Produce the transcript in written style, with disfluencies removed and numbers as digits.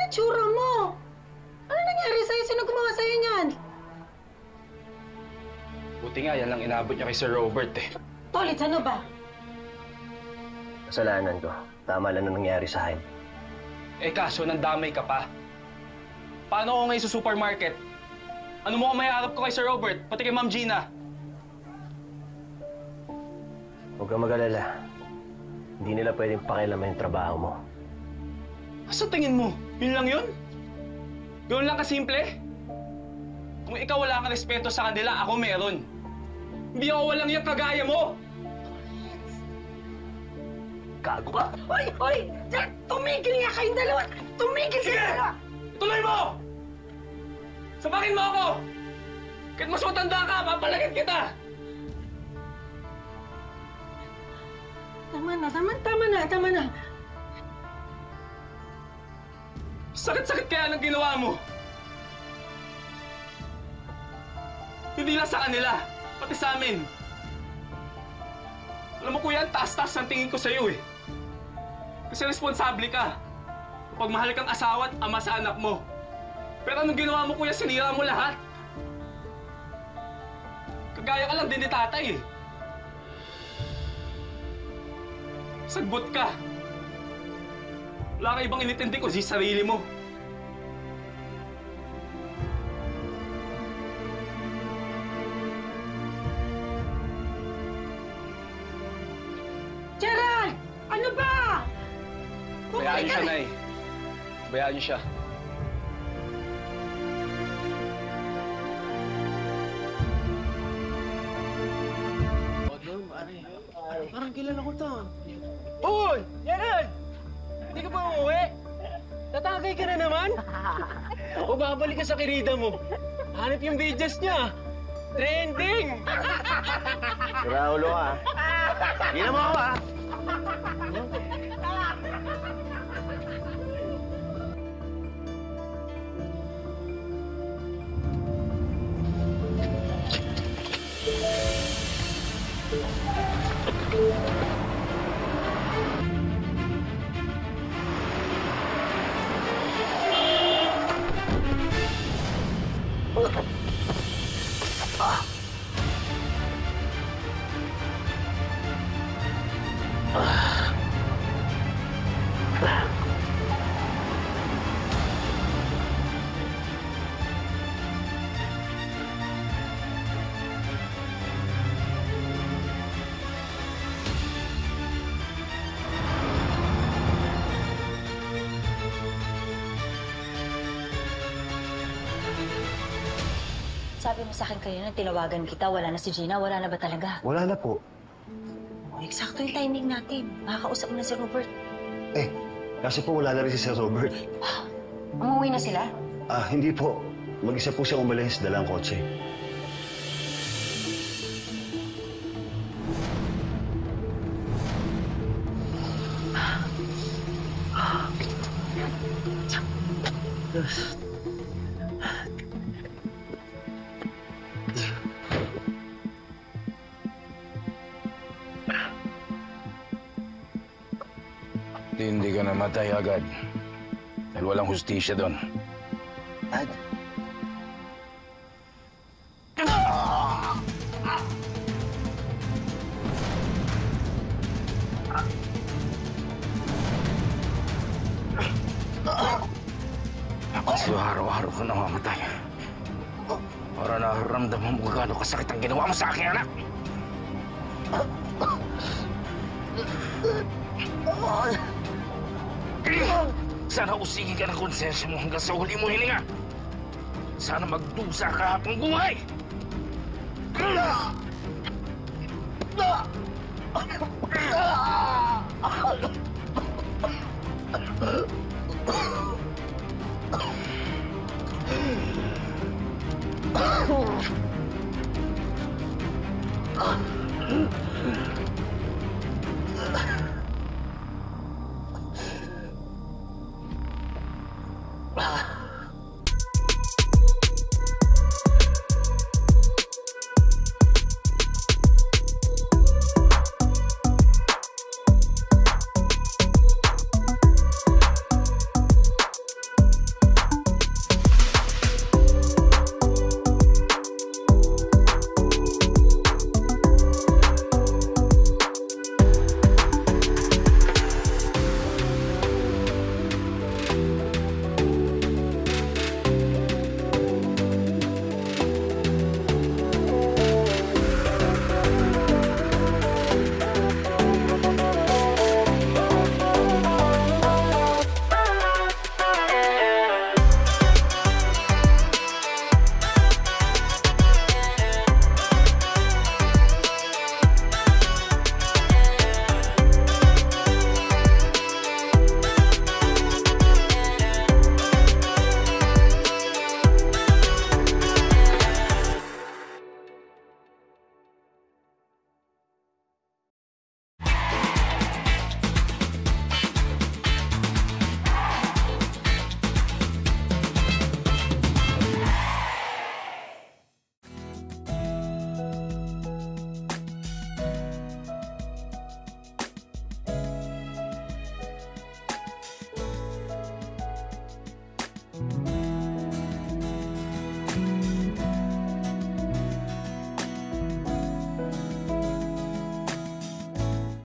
yung tsura mo? Ano nangyari sa'yo? Sino gumawa sa'yo niyan? Buti nga, yan lang inabot niya kay Sir Robert eh. Tolits, ano ba? Kasalanan ko. Tama lang na nangyari sa akin. Eh kaso, nandamay ka pa. Paano ako ngayon sa supermarket? Ano mo kung may harap ko kay Sir Robert, pati kay Ma'am Gina? Huwag kang mag-alala. Hindi nila pwedeng pakialaman yung trabaho mo. Sa tingin mo, yun lang yun? Gawin lang kasimple? Kung ikaw wala kang respeto sa kanila, ako meron. Hindi ako walang yung kagaya mo! Gago ka! Hoy! Tumigil nga kayong dalawa! Tumigil Sige! kayong dalawa! Tuloy mo! Sabakin mo ako! Kahit mas matanda ka, papalagit kita! Tama na! Sakit-sakit kaya ng ginawa mo! Hindi lang sa kanila, pati sa amin. Alam mo kuya, taas-taas ang tingin ko sa'yo eh. Kasi responsable ka. Pagmahal kang asawa at ama sa anak mo. Pero anong ginawa mo kuya, sinira mo lahat. Kagaya ka lang din ni tatay eh. Sagbot ka. Wala ka ibang inintindi ko si sarili mo. Gerald! Ano ba? Bayaan niyo siya, Nay. Bayaan niyo siya. Parang kilala ko to. Uy! Gerald! Hindi ka pa umuwi? Tatagay ka na naman? O babalik ka sa kirida mo? Hanap yung videos niya. Trending! Raulo ka, ha? Gina mo ako, ha? Sabi mo sa akin kanina, tinawagan kita, wala na si Gina, wala na ba talaga? Wala na po. Oh, eksakto yung timing natin. Makakausap mo na si Robert. Kasi po wala na rin si Sir Robert. Umuwi na sila? Hindi po. Mag-isa po siyang umalis, dalang kotse. Hindi ka namatay agad. Dahil walang hustisya doon. Dad? Kasi araw-araw ka namamatay. Para nararamdaman mo gaano kasakit ang ginawa mo sa aking anak. Sana usigin ka ng konsensya mo hanggang sa huli mo hininga. Sana magdusa ka habang buhay.